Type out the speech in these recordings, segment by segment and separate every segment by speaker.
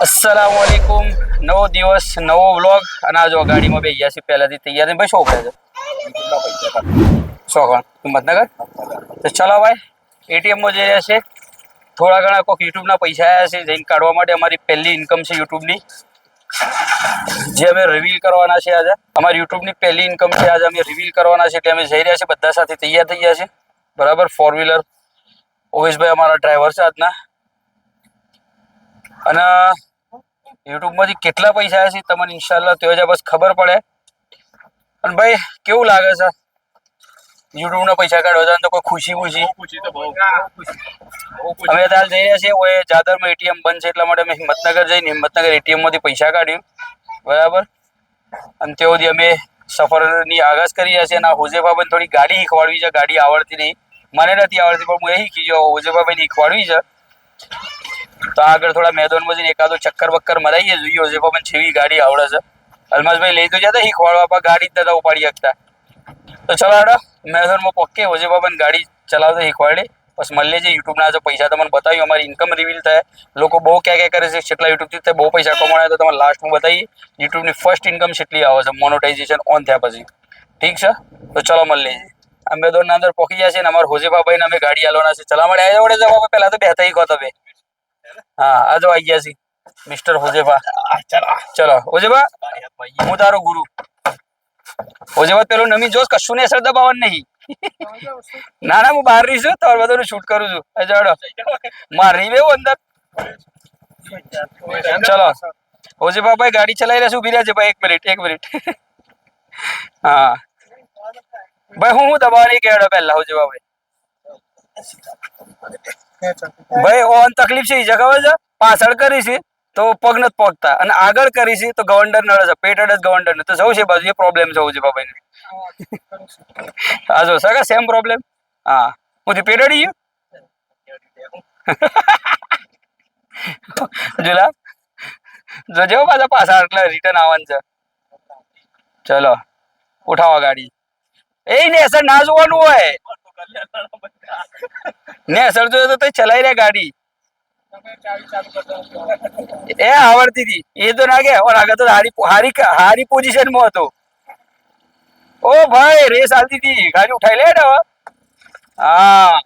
Speaker 1: अस्सलाम वालेकुम। नવો દિવસ નવો વ્લોગ અને આ જો ગાડીમાં બેસી ગયા છે પહેલાથી તૈયાર ને ભાઈ શું કરે છે શોખણ હિંમતનગર તો ચલો ભાઈ એટીએમમાં જઈ રહ્યા છે થોડા ઘણા કોઈક યુટ્યુબના પૈસા આવ્યા છે જઈને કાઢવા માટે અમારી પહેલી ઇન્કમ છે યુટ્યુબની જે અમે રિવીલ કરવાના છે આજે અમારી યુટ્યુબની પહેલી ઇન્કમ છે આજે અમે રિવીલ કરવાના છે એટલે અમે જઈ રહ્યા છીએ બધા સાથે તૈયાર થઈ ગયા છે બરાબર ફોર વ્હીલર ઓવેશભાઈ અમારા ડ્રાઈવર છે આજના અને યુટ્યુબમાંથી કેટલા પૈસા આવ્યા છે તમને ઇન્શાલ્લાહ તો જ બસ ખબર પડે અને ભાઈ કેવું લાગે છે યુટ્યુબના પૈસા કાઢવા જાય તો કોઈ ખુશી તો બહુ અમે તાલ જઈ રહ્યા છીએ ઓય જાદરમાં એટીએમ બંધ છે એટલા માટે અમે હિંમતનગર જઈને હિંમતનગર એટીએમમાંથી પૈસા કાઢ્યું બરાબર અને તેઓથી અમે સફરની આગાજ કરી રહ્યા છીએ અને હોજેભાઈને થોડી ગાડી શીખવાડવી છે ગાડી આવડતી નહીં મને નથી આવડતી પણ હું એ શીખી જાઉં હોજેભાઈને શીખવાડવી છે તો આગળ થોડા મેદાનમાં જઈને એકાદો ચક્કર બક્કર મરાઈએ જોઈએ હોજેભાઈને છેવી ગાડી આવડે છે અલમાસભાઈ લઈ તો જતા શીખવાડવા પણ ગાડી જ નતા ઉપાડી શકતા તો ચલો હાડો મેદાનમાં પોકે હોજેભાઈને ગાડી ચલાવતા શીખવાડે બસ મળીએ છીએ યુટ્યુબના આજે પૈસા તમને બતાવ્યું અમારી ઇન્કમ રિવીલ થાય લોકો બહુ ક્યાં કરે છે કેટલા યુટ્યુબથી બહુ પૈસા કમાયા તો તમારે લાસ્ટમાં બતાવીએ યુટ્યુબની ફર્સ્ટ ઇન્કમ કેટલી આવે છે મોનોટાઇઝેશન ઓન થયા પછી ઠીક છે તો ચલો મળીએ છીએ અમે દોરના અંદર પોકી ગયા છે ને અમારા હોજેભાઈને અમે ગાડી હાલવાના છે ચલા મળે આવ્યા વડે જવા પહેલા તો બેહતા કહો તમે હા આ જો આવી ગયા છે મિસ્ટર હોજેભા ચલો હોજેભા હું તારો ગુરુ હોજેભા પેલું નમી જોશ કશું ને અસર દબાવવાનું નહીં ના ના હું બહાર રહી છું તો બધું શૂટ કરું છું અજાડો માર રહી બેવું અંદર ચલો હોજેભા ભાઈ ગાડી ચલાવી રહ્યા ઉભી રહ્યા છે ભાઈ એક મિનિટ હા ભાઈ હું દબાવવાની કેડો પહેલા હોજેભા ભાઈ ઓન તકલીફ છે એ જગા છે પાછળ કરી છે તો પગ નથી પગતા અને આગળ કરી છે તો ગવંડર નડે છે પેટ અડે ગવંડર ને તો જવું છે બાજુ એ પ્રોબ્લેમ છે હોજેભાઈ ને હા જો સગા સેમ પ્રોબ્લેમ હા હું પેટ અડી ગયું જોલા જોજો પાછા પાછા એટલે રિટર્ન આવવાનું છે ચલો ઉઠાવો ગાડી એ ને સર ના જોવાનું હોય ને સર જો તો ચલાવી રહ્યા ગાડી એ આવડતી હતી એ તો ના ગયા ઓર આગળ તો હારી પોઝિશન માં હતો ઓ ભાઈ રેસ હાલતી હતી ગાડી ઉઠાઈ લે ને હા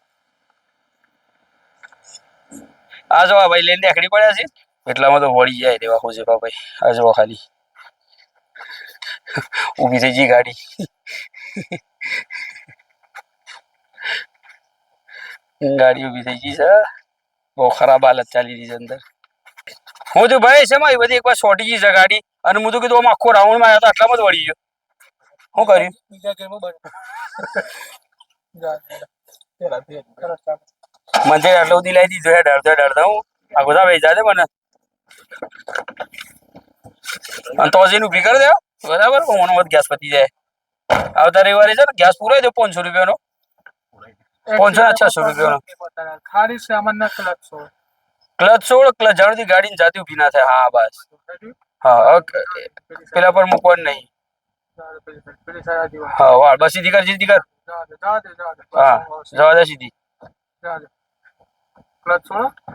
Speaker 1: આ જો ભાઈ લઈને દેખડી પડ્યા છે એટલામાં તો વળી જાય દેવા ખોજે ભાઈ આ જો ખાલી ઊભી થઈ ગઈ ગાડી ગાડી ઊભી થઈ ગઈ છે બહુ ખરાબ હાલત ચાલી રહી છે અંદર હું તો ભાઈ છે મારી બધી એક વાર છોટી ગઈ છે ગાડી અને હું તો કીધું આમ આખો રાઉન્ડ માં આવ્યો તો આટલામાં જ વળી ગયો શું કર્યું મને આટલો સુધી લાવી દીધો ડરતા હું આ બધા ભાઈ જાતે મને અને તો હજી ઉભી કરી દે બરાબર મને મત ગેસ પતી જાય આવતા રવિવારે છે ને ગેસ પૂરાઈ દો 500 રૂપિયાનો 500 રૂપિયાનો
Speaker 2: ખારી સામાન ના
Speaker 1: ક્લચ છોડ ક્લચ જાણથી ગાડી જાતી ઉભી ના થાય હા બસ હા પેલા પર મૂકવાનું નહીં હા વાળ બસ સીધી કર હા જવા દે સીધી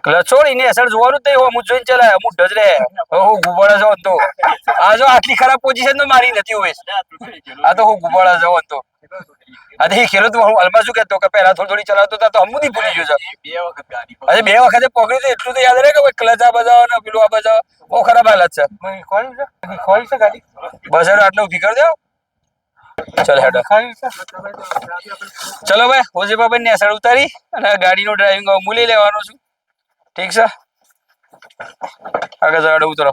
Speaker 1: ક્લચ છોડીને અસર જોવાનું જ નહીં હું જોઈને ચલાય હું ડજરે હું ગુબાડા જાવ તો આ જો આટલી ખરાબ પોઝિશન તો મારી નથી હોય આ તો હું ગુબાડા જાવ તો આ તો ખેલો તો હું અલમા શું કહેતો કે પહેલા થોડી ચલાવતો હતો તો હમુદી ભૂલી ગયો છે અરે બે વખતે પકડ્યું તો એટલું તો યાદ રહે કે ભાઈ ક્લચ આ બજાવો ને પેલું આ બજાવો બહુ ખરાબ હાલત છે ગાડી બસ આટલું ઉભી કરી દો ચલ હેડો ચલો ભાઈ હોજેભાઈ ને અસર ઉતારી અને ગાડીનું ડ્રાઇવિંગ હું લઈ લેવાનો છું ઠીક છે આગળ જવાડો ઉતરો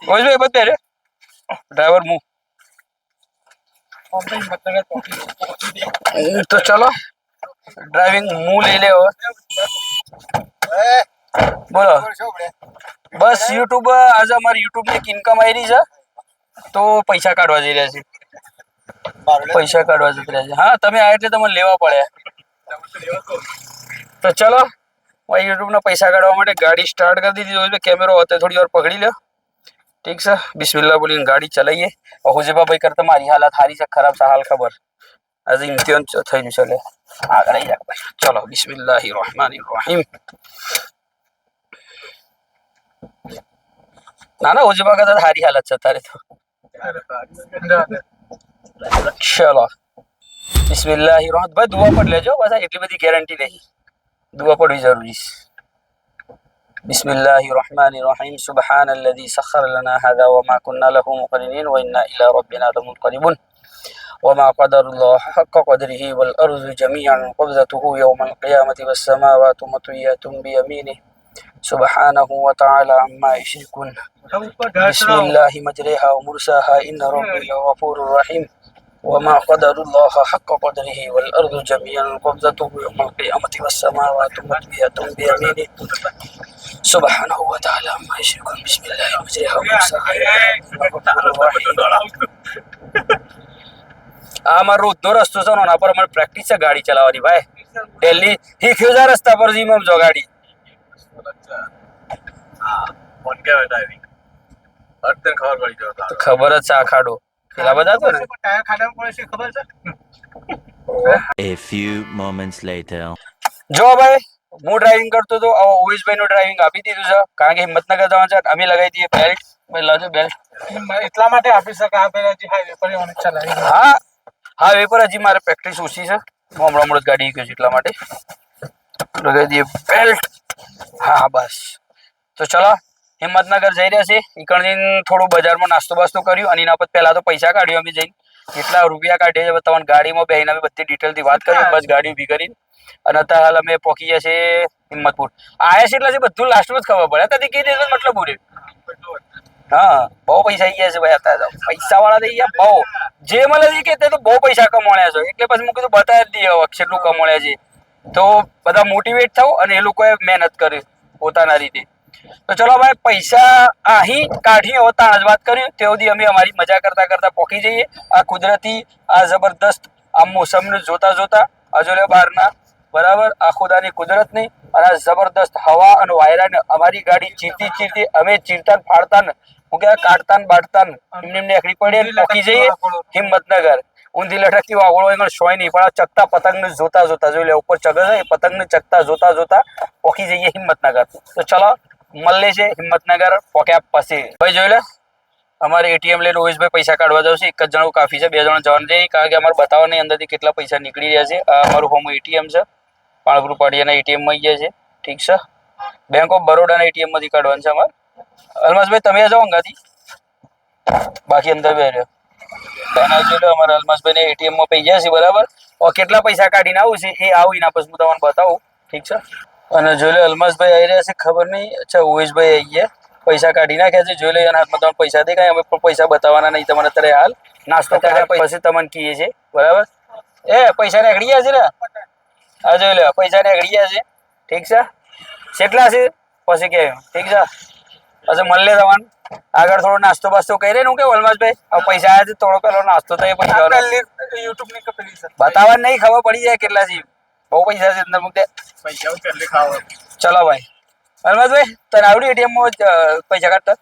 Speaker 1: હોજભાઈ બધ પહેરે ડ્રાઈવર હું તો ચલો ડ્રાઇવિંગ હું લઈ લે બોલો બસ યુટ્યુબ આજે અમારી યુટ્યુબ ની ઇન્કમ આવી છે તો પૈસા કાઢવા જઈ રહ્યા છે પૈસા કાઢવા જઈ રહ્યા છે હા તમે આ એટલે તમને લેવા પડે તો ચલો યુટ્યુબ ના પૈસા કાઢવા માટે ગાડી સ્ટાર્ટ કરી દીધી કેમેરો હતો થોડી વાર પકડી લો ઠીક છે બિસ્મિલ્લાહ બોલીને ગાડી ચલાવીએ હોજેબા ભાઈ કરતા મારી હાલત હારી છે ખરાબ છે હાલ ખબર આજે ઇમ્તિહાન થઈને ચલે આગળ આવી જાય ભાઈ ચલો બિસ્મિલ્લાહિર રહેમાનિર રહીમ ના ના ઓજીબા કરતા તો સારી હાલત છે તારે તો ચલો બિસ્મિલ્લાહિર રહમાનિર ભાઈ દુઆ પડ લેજો બસ એટલી બધી ગેરંટી નહીં દુઆ પડવી જરૂરી છે બિસ્મિલ્લાહિર રહમાનિર રહીમ સુબહાનલ્લઝી સખર લના હાદા વમા કુન્ના લહુ મુકરિનીન વ ઇન્ના ઇલા રબ્બિના લમુનકલિબુન وما قدر الله حق قدره والأرض جميعا قبضته يوم القيامة والسماوات مطويات بيمينه سبحانه وتعالى عما يشركون بسم الله مجريها ومرساها إن ربي لغفور رحيم وما قدر الله حق قدره والأرض جميعا قبضته يوم القيامة والسماوات مطويات بيمينه سبحانه وتعالى عما يشركون بسم الله مجريها ومرساها إن ربي لغفور رحيم આ મારો રોજનો રસ્તો છે ને આના પર અમારે પ્રેક્ટિસ છે ગાડી ચલાવવાની ભાઈ દિલ્હી શીખ્યો છે રસ્તા પર જીમ જો ગાડી ખબર જ છે આ ખાડો પેલા બધા તો ને
Speaker 2: ટાયર ખાડા પડે છે ખબર છે
Speaker 3: A few moments later.
Speaker 1: જો ભાઈ હું ડ્રાઇવિંગ કરતો તો ઓવેશભાઈ નું ડ્રાઇવિંગ આપી દીધું છે કારણ કે હિંમતનગર જવાનું છે અમે લગાવી દઈએ બેલ્ટ ભાઈ લાવજો બેલ્ટ
Speaker 2: એટલા માટે આપી શકે આ પેલા જે હાઈવે પર એવાનું ચલાવી
Speaker 1: હા હા એ પર હજી મારે પ્રેક્ટિસ ઓછી છે હું હમણાં જ ગાડી ગયો છું એટલા માટે લગાવી દઈએ બેલ્ટ હા બસ તો ચલો હિંમતનગર જઈ રહ્યા છે ઈકણજીન થોડું બજારમાં નાસ્તો બાસ્તો કર્યું અને એના પર પહેલા તો પૈસા કાઢ્યું અમે જઈને કેટલા રૂપિયા કાઢીએ છે તમને ગાડીમાં બેહીને અમે બધી ડિટેલથી વાત કરી બસ ગાડી ઊભી કરી અને અત્યારે હાલ અમે પહોંચી ગયા છે હિંમતપુર આયા છે એટલે બધું લાસ્ટમાં જ ખબર પડે અત્યારથી કઈ રીતે મતલબ પૂરે હા બહુ પૈસા આવી ગયા છે ભાઈ અત્યારે પૈસા વાળા થઈ ગયા બહુ જે મળે છે કે તે તો બહુ પૈસા કમાણ્યા છે એટલે પછી મેં કીધું બતાવી જ દઈએ કેટલું કમાણ્યા છે તો બધા મોટિવેટ થાવ અને એ લોકોએ મહેનત કરી પોતાના રીતે તો ચલો ભાઈ પૈસા અહીં કાઢી હવે ત્યાં જ વાત કર્યું તે સુધી અમે અમારી મજા કરતા કરતા પહોંચી જઈએ આ કુદરતી આ જબરદસ્ત આ મોસમને જોતા જોતા અજોલે બહારના બરાબર આ ખુદાની કુદરતની અને આ જબરદસ્ત હવા અને વાયરાને અમારી ગાડી ચીરતી ચીરતી અમે ચીરતા ફાડતા હું કે કાઢતા બાટતા એમને નીકળી પડે પહોંચી જઈએ હિંમતનગર ઊંધી લટકતી વાગોળો એમાં શોય નહીં પણ આ ચકતા પતંગને જોતા જોતા જોઈ લે ઉપર ચગે છે એ પતંગને ચકતા જોતા જોતા પહોંચી જઈએ હિંમતનગર તો ચલો મળે છે હિંમતનગર પહોંચ્યા પછી ભાઈ જોઈ લે અમારે એટીએમ લઈને ઓવેશભાઈ પૈસા કાઢવા જાવ છે એક જ જણું કાફી છે બે જણા જવાનું છે કારણ કે અમારે બતાવવા નહીં અંદરથી કેટલા પૈસા નીકળી રહ્યા છે આ અમારું હોમ એટીએમ છે પાણપુર પાડિયાના એટીએમમાં આવી ગયા છે ઠીક છે બેંક ઓફ બરોડાના એટીએમમાંથી કાઢવાનું છે અમારે અલમાસભાઈ તમે જાઓ અંગાથી બાકી અંદર બે રહ્યો એના જોઈ લો અમારા અલમાસભાઈને એટીએમમાં પૈ ગયા છે બરાબર કેટલા પૈસા કાઢીને આવું છે એ આવું એના પછી હું તમને બતાવું ઠીક છે અને જોઈ લો અલમાસભાઈ આવી રહ્યા છે ખબર નહીં અચ્છા ઓવેશભાઈ આવી ગયા પૈસા કાઢી નાખ્યા છે જોઈ લો એના હાથમાં તમને પૈસા દેખાય અમે પણ પૈસા બતાવવાના નહીં તમારે અત્યારે હાલ નાસ્તો કર્યા પછી તમને કહીએ છીએ બરાબર એ પૈસા નીકળી ગયા છે ને હા જોઈ લો પૈસા નીકળી ગયા છે ઠીક છે કેટલા છે પછી કે ઠીક છે પછી મળે તમારે આગળ થોડો નાસ્તો બાસ્તો કરી રહ્યો કે અલમાસભાઈ હવે પૈસા આવ્યા છે થોડો પેલો નાસ્તો તો એ પૈસા
Speaker 2: યુટ્યુબ ની કપેલી છે
Speaker 1: બતાવવા નહીં ખબર પડી જાય કેટલા છે બહુ પૈસા છે અંદર મૂકે
Speaker 2: પૈસા પહેલે ખાવા
Speaker 1: ચલો ભાઈ અલમાસભાઈ તને આવડ્યું એટીએમમાં પૈસા કાઢતા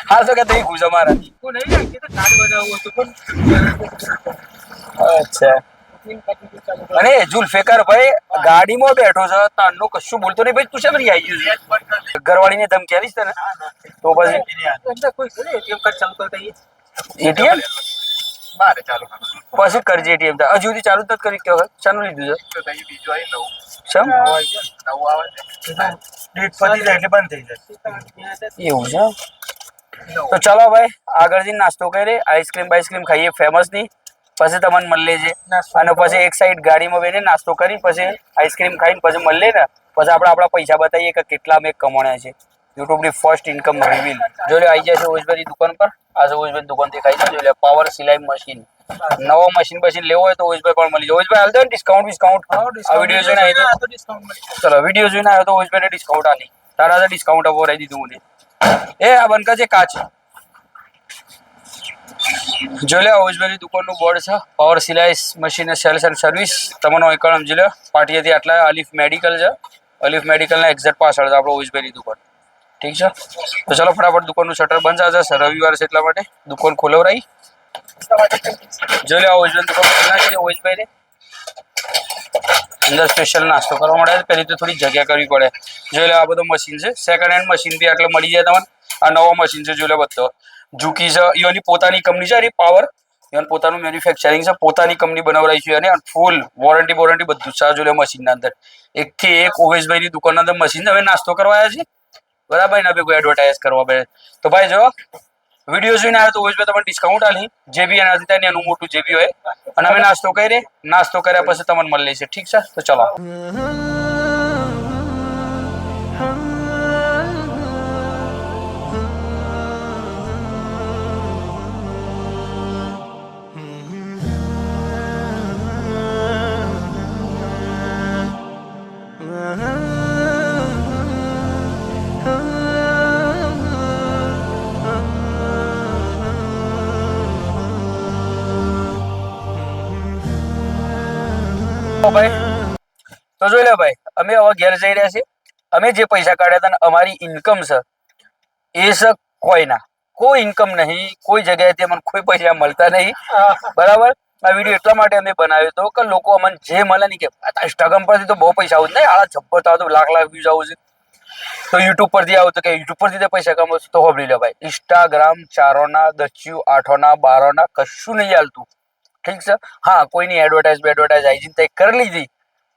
Speaker 1: હાલ તો કે તમે ઘૂસ અમારા
Speaker 2: હું નહીં રાખી તો કાર્ડ બનાવવું હતું પણ
Speaker 1: અચ્છા અને જુલ્ફેકર ભાઈ ગાડીમાં બેઠો છે તારનો કશું બોલતો નહીં ભાઈ તું શેમ રહી આવી ગયું છે ઘરવાળીને ધમકી આલીશ તને તો પછી
Speaker 2: અંદર કોઈ છે એટીએમ કાર્ડ ચાલુ કરતા
Speaker 1: એટીએમ
Speaker 2: મારે ચાલુ
Speaker 1: પછી કરજે એટીએમ હજુ સુધી ચાલુ જ નથી કરી કે વખત શાનું લીધું
Speaker 2: તો તઈ બીજો આવી નવું
Speaker 1: છે
Speaker 2: નવું આવે છે ડેટ પતી જાય એટલે બંધ થઈ જાય
Speaker 1: એવું છે તો ચાલો ભાઈ આગળ જઈને નાસ્તો કરીએ આઈસ્ક્રીમ બાઈસ્ક્રીમ ખાઈએ ફેમસ ની પછી તમને મળે છે અને પછી એક સાઈડ ગાડીમાં બેસીને નાસ્તો કરી પછી આઈસ્ક્રીમ ખાઈને પછી મળે ને પછી આપણે આપણા પૈસા બતાવીએ કે કેટલા મેં કમાણ્યા છે યુટ્યુબની ફર્સ્ટ ઇન્કમ રિવીલ જોઈ લો આવી જાય છે ઓવેશભાઈની દુકાન પર આ ઓવેશભાઈની દુકાન દેખાય છે જોઈ લો પાવર સિલાઈ મશીન નવો મશીન બશીન લેવો હોય તો ઓવેશભાઈ પણ મળી જાય ઓવેશભાઈ હાલ દો ને ડિસ્કાઉન્ટ આ વિડીયો જોઈને આવી ચલો વિડીયો જોઈને આવ્યો તો ઓવેશભાઈને ડિસ્કાઉન્ટ આલી તારા ડિસ્કાઉન્ટ અપાવી દીધું મને એ આ બંકા છે કાચ જોઈ લે ઓવેશભાઈની દુકાનનું બોર્ડ છે પાવર સિલાઈ મશીન સેલ્સ એન્ડ સર્વિસ તમને એકણ સમજી લો પાટિયાથી આટલા અલીફ મેડિકલ છે અલીફ મેડિકલના એક્ઝેક્ટ પાછળ છે આપણો ઓવેશભાઈની દુકાન ઠીક છે તો ચલો ફટાફટ દુકાનનું શટર બંધ છે રવિવાર છે એટલા માટે દુકાન ખોલવરાઈ જોઈ લે ઓવેશભાઈની દુકાન ખોલી નાખી ઓવેશભાઈને અંદર સ્પેશિયલ નાસ્તો કરવા મળે. પહેલી તો થોડી જગ્યા કરવી પડે. જોઈ લો આ બધો મશીન છે, સેકન્ડ હેન્ડ મશીન બી આટલે મળી જાય તમને. આ નવો મશીન છે, જોઈ લો બધો ઝુકી છે, એની પોતાની કંપની છે, એની પાવર એનું પોતાનું મેન્યુફેક્ચરિંગ છે, પોતાની કંપની બનાવડાવી છે અને ફૂલ વોરંટી બધું છે. જોઈ લો મશીનના અંદર એકથી એક ઓવેશભાઈની દુકાનના અંદર મશીન હવે નાસ્તો કરવા આવ્યા છે, બરાબર. એના કોઈ એડવર્ટાઇઝ કરવા પડે તો ભાઈ જો વિડીયો જોઈને આવે તો ઓવેશભાઈ તમને ડિસ્કાઉન્ટ આલી જે બી એનાથી થાય ને એનું મોટું જે બી હોય. અને અમે નાસ્તો કરીએ, નાસ્તો કર્યા પછી તમને મળી લેશે. ઠીક છે, તો ચલો. ભાઈ તો જોઈ લે ભાઈ, અમે હવે ઘેર જઈ રહ્યા છીએ. અમે જે પૈસા કાઢ્યા હતા ને અમારી ઇન્કમ છે એ છે કોઈ ઇન્કમ નહીં, કોઈ જગ્યાએથી અમને કોઈ પૈસા મળતા નહીં, બરાબર. આ વિડીયો એટલા માટે અમે બનાવ્યો હતો કે લોકો અમને જે મળે ને કે ઇન્સ્ટાગ્રામ પરથી તો બહુ પૈસા આવું નહીં, આ જબ્બર તો લાખ વ્યૂઝ આવું છે, તો યુટ્યુબ પરથી આવું તો કે યુટ્યુબ પરથી તો પૈસા કમાવો તો હોબળી લે ભાઈ. ઇન્સ્ટાગ્રામ 4 10 8 12 કશું નહીં હાલતું. ઠીક છે, હા કોઈની એડવર્ટાઇઝ આઈજી તય કરી લીધી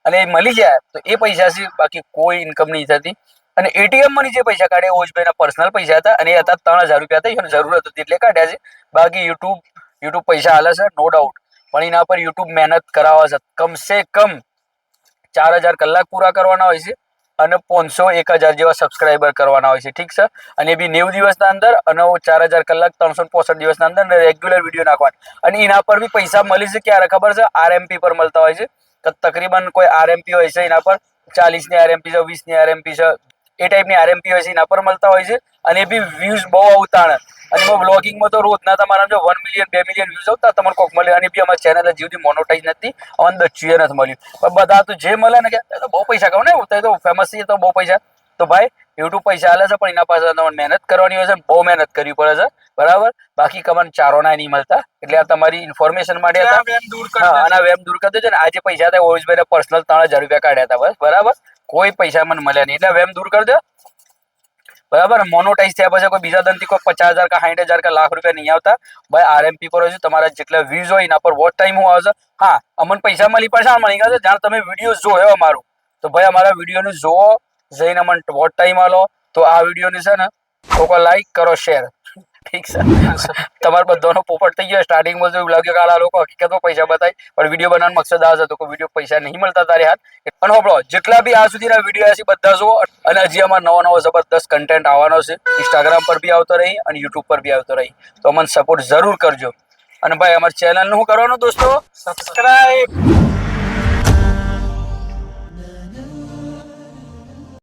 Speaker 1: અને એ મળી જાય તો એ પૈસા છે, બાકી કોઈ ઇન્કમ નહીં થતી. અને એટીએમ માંથી જે પૈસા કાઢ્યા ઓજભાઈના પર્સનલ પૈસા હતા અને એ હતા 3000 રૂપિયા હતા, એને જરૂરત હતી એટલે કાઢ્યા છે. બાકી યુટ્યુબ પૈસા હાલે છે નો ડાઉટ, પણ એના પર યુટ્યુબ મહેનત કરાવે છે. કમસે કમ 4000 કલાક પૂરા કરવાના હોય છે અને 500-1000 જેવા સબસ્ક્રાઈબર કરવાના હોય છે. ઠીક છે, અને એ બી 90 દિવસના અંદર અને 4000 કલાક 365 દિવસના અંદર રેગ્યુલર વિડીયો નાખવાના. અને એના પર બી પૈસા મળી છે ક્યારે ખબર છે? આરએમપી પર મળતા હોય છે. તો તકરીબન કોઈ આરએમપી હોય છે એના પર 40 ની આરએમપી છે, 20 ની આરએમપી છે, એ ટાઈપની આરએમપી હોય છે, એના પર મળતા હોય છે. અને એ બી વ્યૂઝ બહુ આવતા. અને બ્લોગિંગમાં તો રોજના તમારા જો 1 મિલિયન 2 મિલિયન વ્યૂઝ આવતા તમને કોક મળે. અને બી અમારી ચેનલ હજી સુધી મોનોટાઈઝ નથી, અમને દચ્યુએ નથી મળ્યું. પણ બધા તો જે મળે ને કે બહુ પૈસા કહો ને તો ફેમસ છે તો બહુ પૈસા. તો ભાઈ યુટ્યુબ પૈસા હાલે છે, પણ એના પાસે તમારે મહેનત કરવાની હોય છે, બહુ મહેનત કરવી પડે છે, બરાબર. બાકી કમાન ચારોના નહીં મળતા. એટલે આ તમારી ઇન્ફોર્મેશન માટે હતા. અને વેમ દૂર કરી દેજો ને. આજે પૈસા હતા ઓવેશભાઈને પર્સનલ 3000 રૂપિયા કાઢ્યા હતા, બસ બરાબર. કોઈ પૈસા મને મળ્યા નહીં, એટલે વેમ દૂર કરી દો, બરાબર. મોનોટાઈઝ થયા પછી કોઈ બીજા દંતી કોઈ 50,000 કે 60,000 કે લાખ રૂપિયા નહીં આવતા. ભાઈ આરએમપી પર હોય છે, તમારા જેટલા વ્યૂઝ હોય એના પર વોચ ટાઈમ હું આવશે. હા અમને પૈસા મળી પાછા મળી ગયા છે જાણ તમે વિડીયો જોયો અમારું, તો ભાઈ અમારા વિડીયોને જોવો, જઈને અમને વોચ ટાઈમ આલો. તો આ વિડીયોને છે ને લોકો લાઈક કરો, શેર. ઠીક છે, તમારે બધાનો પોપટ થઈ ગયો. સ્ટાર્ટિંગમાં તો એવું લાગ્યું કે આ લોકો હકીકતમાં પૈસા બતાય, પણ વિડીયો બનાવવાનો મકસદ આ હતો કે વિડીયો પૈસા નહીં મળતા તારી હાથ. પણ હોબળો જેટલા બી આ સુધીના વિડીયો છે બધા જુઓ. અને હજી અમારે નવો જબરદસ્ત કન્ટેન્ટ આવવાનો છે. ઇન્સ્ટાગ્રામ પર બી આવતો રહી અને યુટ્યુબ પર બી આવતો રહી, તો અમને સપોર્ટ જરૂર કરજો. અને ભાઈ અમારી ચેનલનું શું કરવાનું દોસ્તો? સબસ્ક્રાઈબ.